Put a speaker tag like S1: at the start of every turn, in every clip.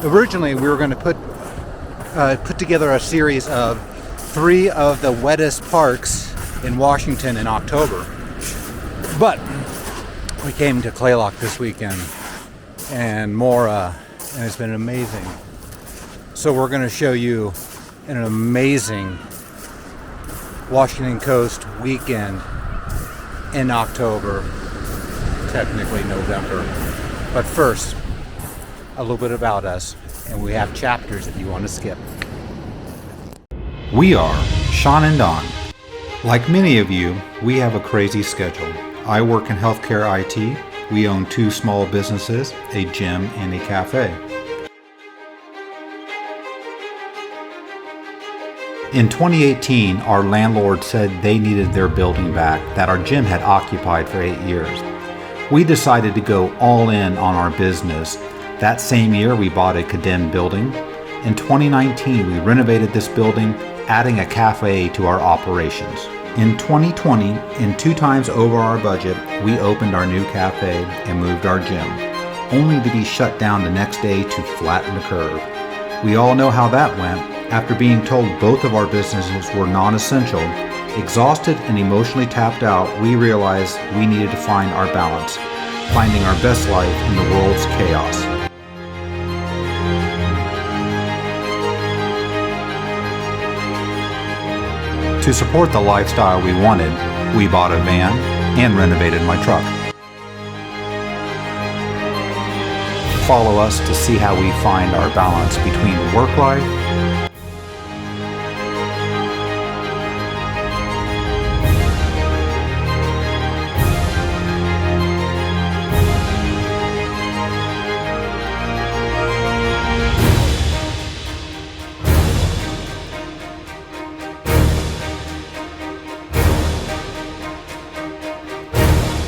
S1: Originally, we were going to put together a series of 3 of the wettest parks in Washington in October. But we came to Klalaloch this weekend and and it's been amazing. So we're going to show you an amazing Washington Coast weekend in October, technically November. But first, a little bit about us, and we have chapters if you want to skip.
S2: We are Sean and Don. Like many of you, we have a crazy schedule. I work in healthcare IT. We own 2 small businesses, a gym and a cafe. In 2018, our landlord said they needed their building back that our gym had occupied for 8 years. We decided to go all in on our business. That same year, we bought a condemned building. In 2019, we renovated this building, adding a cafe to our operations. In 2020, and 2 times over our budget, we opened our new cafe and moved our gym, only to be shut down the next day to flatten the curve. We all know how that went. After being told both of our businesses were non-essential, exhausted and emotionally tapped out, we realized we needed to find our balance, finding our best life in the world's chaos. To support the lifestyle we wanted, we bought a van and renovated my truck. Follow us to see how we find our balance between work life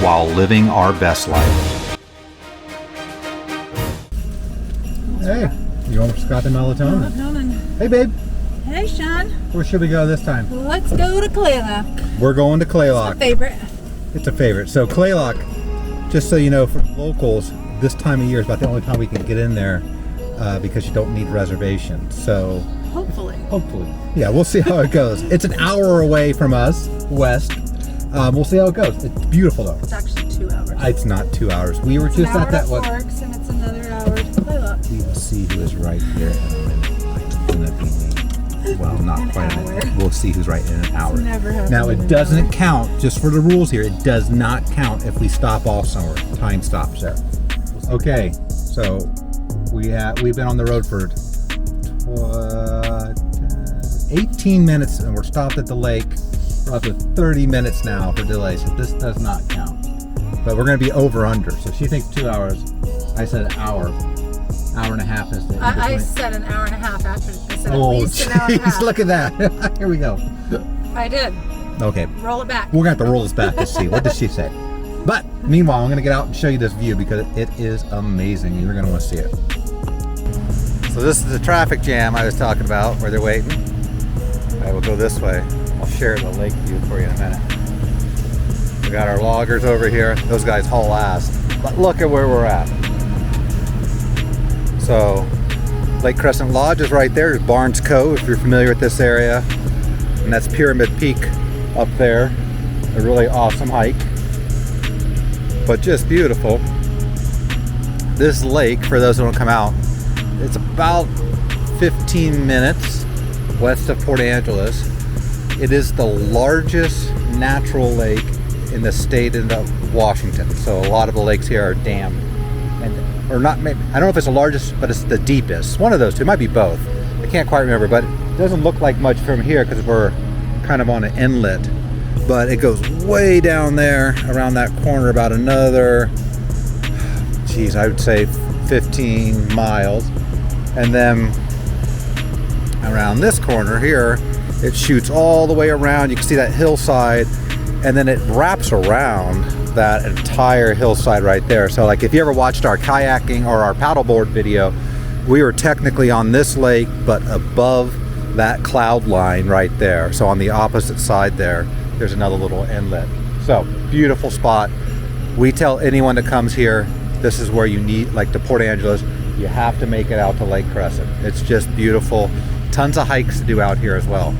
S2: while living our best life.
S1: Hey, you almost got the melatonin.
S3: Melatonin.
S1: Hey, babe.
S3: Hey, Sean.
S1: Where should we go this time?
S3: Let's go to Klalaloch.
S1: We're going to Klalaloch.
S3: Favorite.
S1: It's a favorite. So Klalaloch, just so you know, for locals, this time of year is about the only time we can get in there because you don't need reservations. So
S3: Hopefully.
S1: Yeah, we'll see how it goes. It's an hour away from us, west. We'll see how it goes. It's beautiful though.
S3: It's actually 2 hours.
S1: It's not 2 hours. We were just at that one.
S3: Forks, and it's another hour to Klalaloch.
S1: We will see who is right here in a minute. It's gonna be me. Well, not quite a minute. We'll see who's right in an hour.
S3: Never happens
S1: Now
S3: in
S1: it
S3: an
S1: doesn't
S3: hour.
S1: count, just for the rules here, it does not count if we stop off somewhere. Time stops there. Okay, so we've been on the road for 18 minutes and we're stopped at the lake. We're up to 30 minutes now for delay, so this does not count. But we're going to be over under. So she thinks 2 hours. I said an hour. Hour and a half is the
S3: I said an hour and a half after. I said at
S1: Oh,
S3: least an hour and a
S1: jeez,
S3: half.
S1: look at that. Here we go.
S3: I did.
S1: Okay,
S3: Roll it back.
S1: we're going to have to roll this back to see. What does she say? But meanwhile, I'm going to get out and show you this view because it is amazing. You're going to want to see it. So this is the traffic jam I was talking about where they're waiting. I will go this way. I'll share the lake view for you in a minute. We got our loggers over here. Those guys haul ass. But look at where we're at. So, Lake Crescent Lodge is right there. There's Barnes Cove, if you're familiar with this area. And that's Pyramid Peak up there. A really awesome hike. But just beautiful. This lake, for those who don't come out, it's about 15 minutes west of Port Angeles. It is the largest natural lake in the state of Washington. So a lot of the lakes here are dammed, or not. Maybe, I don't know if it's the largest, but it's the deepest. One of those two. It might be both. I can't quite remember, but it doesn't look like much from here because we're kind of on an inlet. But it goes way down there around that corner, about another, I would say 15 miles, and then around this corner here, it shoots all the way around. You can see that hillside, and then it wraps around that entire hillside right there. So like if you ever watched our kayaking or our paddleboard video, we were technically on this lake, but above that cloud line right there. So on the opposite side there's another little inlet. So beautiful spot. We tell anyone that comes here, this is where you need, like to Port Angeles, you have to make it out to Lake Crescent. It's just beautiful. Tons of hikes to do out here as well.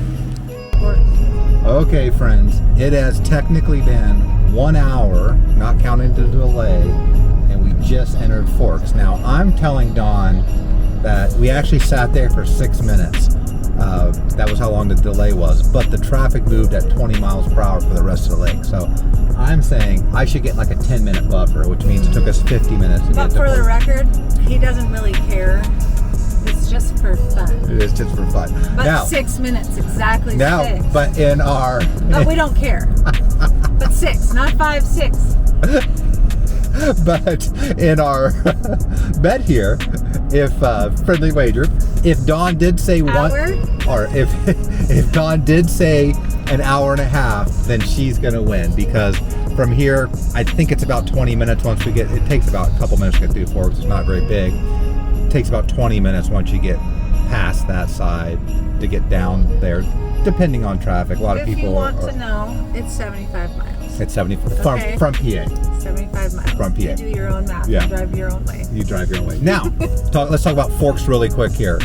S1: Okay, friends, it has technically been 1 hour, not counting the delay, and we just entered Forks. Now, I'm telling Dawn that we actually sat there for 6 minutes. That was how long the delay was, but the traffic moved at 20 miles per hour for the rest of the lake. So I'm saying I should get like a 10-minute buffer, which means it took us 50 minutes to
S3: But
S1: get to
S3: for the
S1: Forks.
S3: record, he doesn't really care. It's just for fun.
S1: It is just for fun.
S3: But
S1: Now,
S3: 6 minutes, exactly
S1: now,
S3: 6.
S1: but in our...
S3: But we don't care. But 6, not 5, 6.
S1: But in our bet here, if friendly wager, if Dawn did say or if Dawn did say an hour and a half, then she's gonna win, because from here, I think it's about 20 minutes once we get. It takes about a couple minutes to get through Forks. It's not very big. It takes about 20 minutes once you get past that side to get down there, depending on traffic. A lot of people.
S3: If you want to know, it's 75 miles.
S1: It's 75
S3: Okay.
S1: from PA.
S3: 75 miles.
S1: From PA.
S3: You do your own math.
S1: Yeah.
S3: You drive your own way.
S1: You drive your own way. Now, let's talk about Forks really quick here.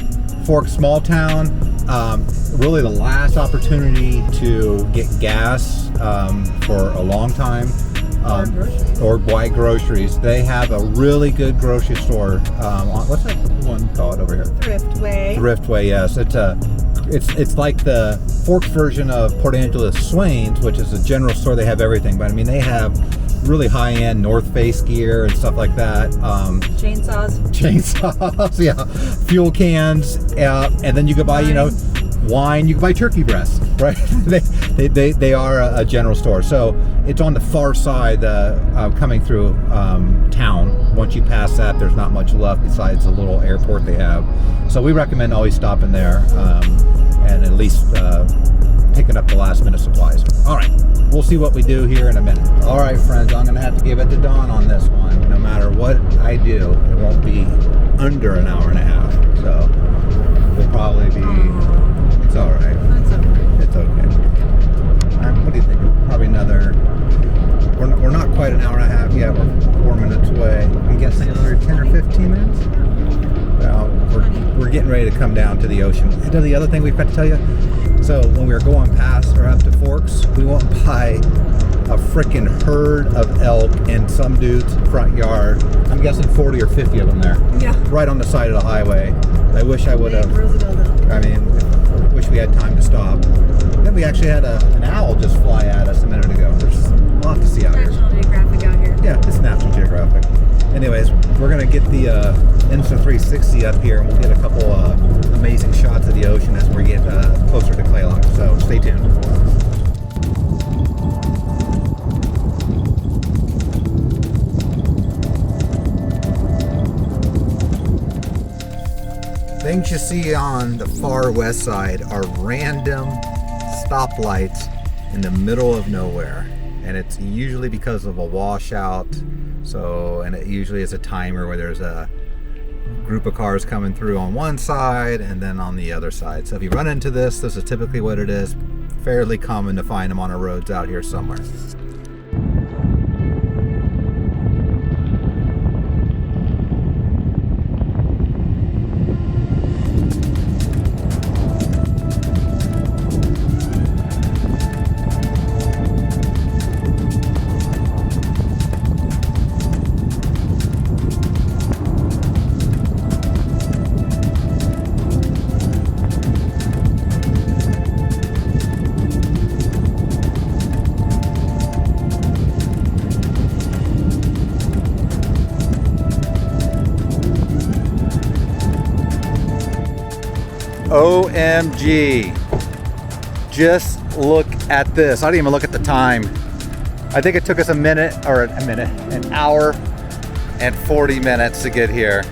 S1: Forks, small town, really the last opportunity to get gas for a long time.
S3: Or groceries.
S1: Or buy groceries. They have a really good grocery store. What's that one called over here?
S3: Thriftway.
S1: Thriftway, yes. It's like the Forks version of Port Angeles Swain's, which is a general store. They have everything, but I mean, they have really high-end North Face gear and stuff like that. Chainsaws, yeah, fuel cans, and then you could buy, wine. You can buy turkey breasts, right? they are a general store. So it's on the far side, coming through town. Once you pass that, there's not much left besides a little airport they have. So we recommend always stopping there and at least picking up the last minute supplies. All right, we'll see what we do here in a minute. All right, friends, I'm gonna have to give it to Dawn on this one. No matter what I do, it won't be under an hour and a half. So we'll probably be. It's all right.
S3: That's okay.
S1: It's okay. What do you think? Probably another. We're not quite an hour and a half yet. We're 4 minutes away. I'm guessing another 10 or 15 minutes. Well, we're getting ready to come down to the ocean. And the other thing we've got to tell you. So when we were going past or up to Forks, we went by a freaking herd of elk in some dude's front yard. I'm guessing 40 or 50 of them there.
S3: Yeah.
S1: Right on the side of the highway. I wish I would have.
S3: Roosevelt.
S1: I mean, wish we had time to stop. Then we actually had an owl just fly at us a minute ago. There's a lot to see out here.
S3: National Geographic out here.
S1: Yeah, it's National Geographic. Anyways, we're going to get the Insta360 up here, and we'll get a couple amazing shots of the ocean as we get closer to Klalaloch. So stay tuned. Things you see on the far west side are random stoplights in the middle of nowhere, and it's usually because of a washout. So, and it usually is a timer where there's a group of cars coming through on one side and then on the other side. So if you run into this is typically what it is. Fairly common to find them on our roads out here somewhere. OMG. Just look at this. I didn't even look at the time. I think it took us an hour and 40 minutes to get here.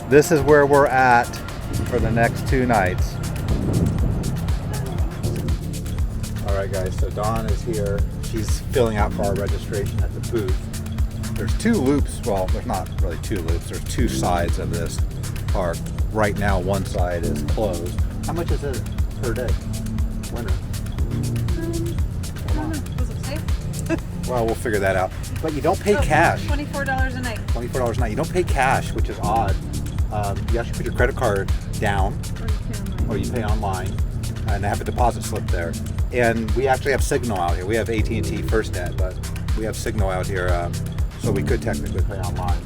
S1: This is where we're at for the next 2 nights. All right, guys, so Dawn is here. She's filling out for our registration at the booth. There's 2 loops. Well, there's not really 2 loops. There's 2 sides of this park. Right now, one side is closed. How much is it per day? Winter.
S3: I don't know. Was it safe?
S1: Well, we'll figure that out. But you don't pay cash.
S3: $24 a night.
S1: $24 a night. You don't pay cash, which is odd. You actually put your credit card down, or you pay online, and I have a deposit slip there. And we actually have signal out here. We have AT&T FirstNet, but we have signal out here, so we could technically pay online.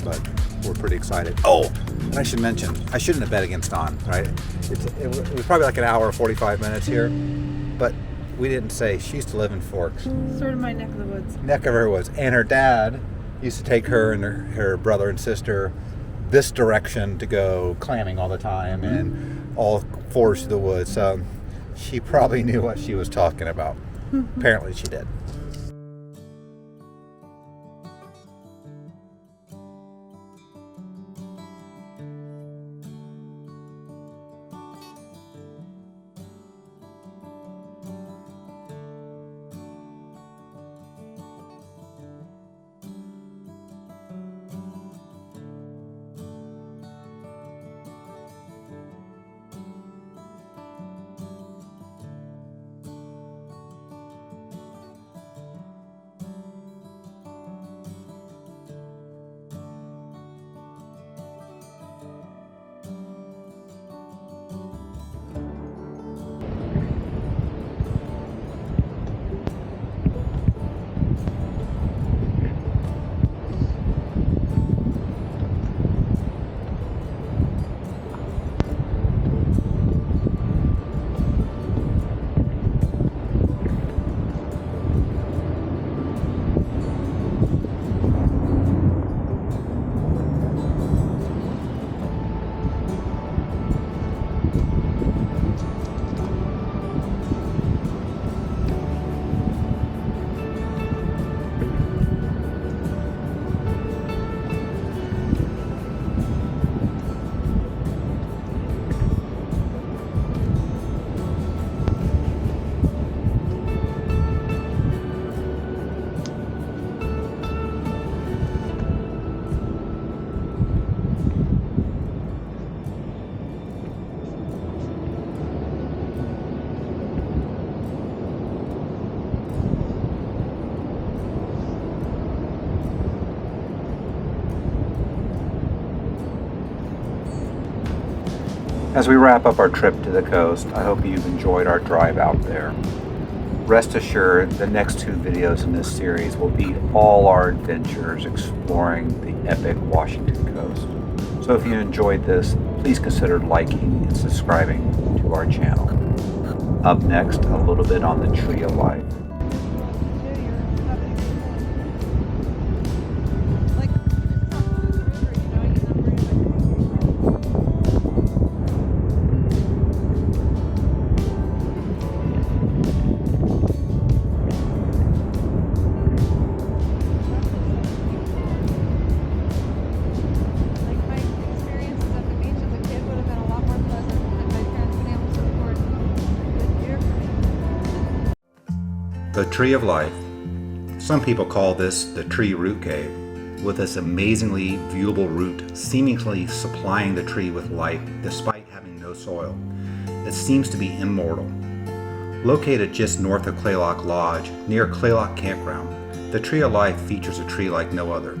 S1: But we're pretty excited. Oh, and I should mention, I shouldn't have bet against On, right? It was probably like an hour, 45 minutes here, but we didn't say she used to live in Forks.
S3: Sort of my neck of the woods.
S1: Neck of her woods. And her dad used to take her and her brother and sister this direction to go clamming all the time and all forest to the woods. So she probably knew what she was talking about. Apparently she did. As we wrap up our trip to the coast, I hope you've enjoyed our drive out there. Rest assured, the next 2 videos in this series will be all our adventures exploring the epic Washington coast. So if you enjoyed this, please consider liking and subscribing to our channel. Up next, a little bit on the Tree of Life. The Tree of Life. Some people call this the Tree Root Cave, with this amazingly viewable root seemingly supplying the tree with life despite having no soil. It seems to be immortal. Located just north of Klalaloch Lodge, near Klalaloch Campground, the Tree of Life features a tree like no other.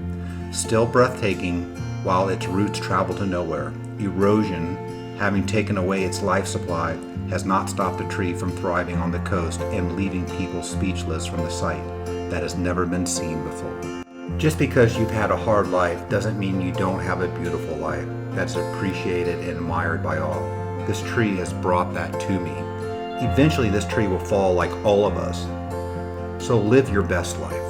S1: Still breathtaking while its roots travel to nowhere. Erosion, having taken away its life supply, has not stopped the tree from thriving on the coast and leaving people speechless from the sight that has never been seen before. Just because you've had a hard life doesn't mean you don't have a beautiful life that's appreciated and admired by all. This tree has brought that to me. Eventually this tree will fall like all of us. So live your best life.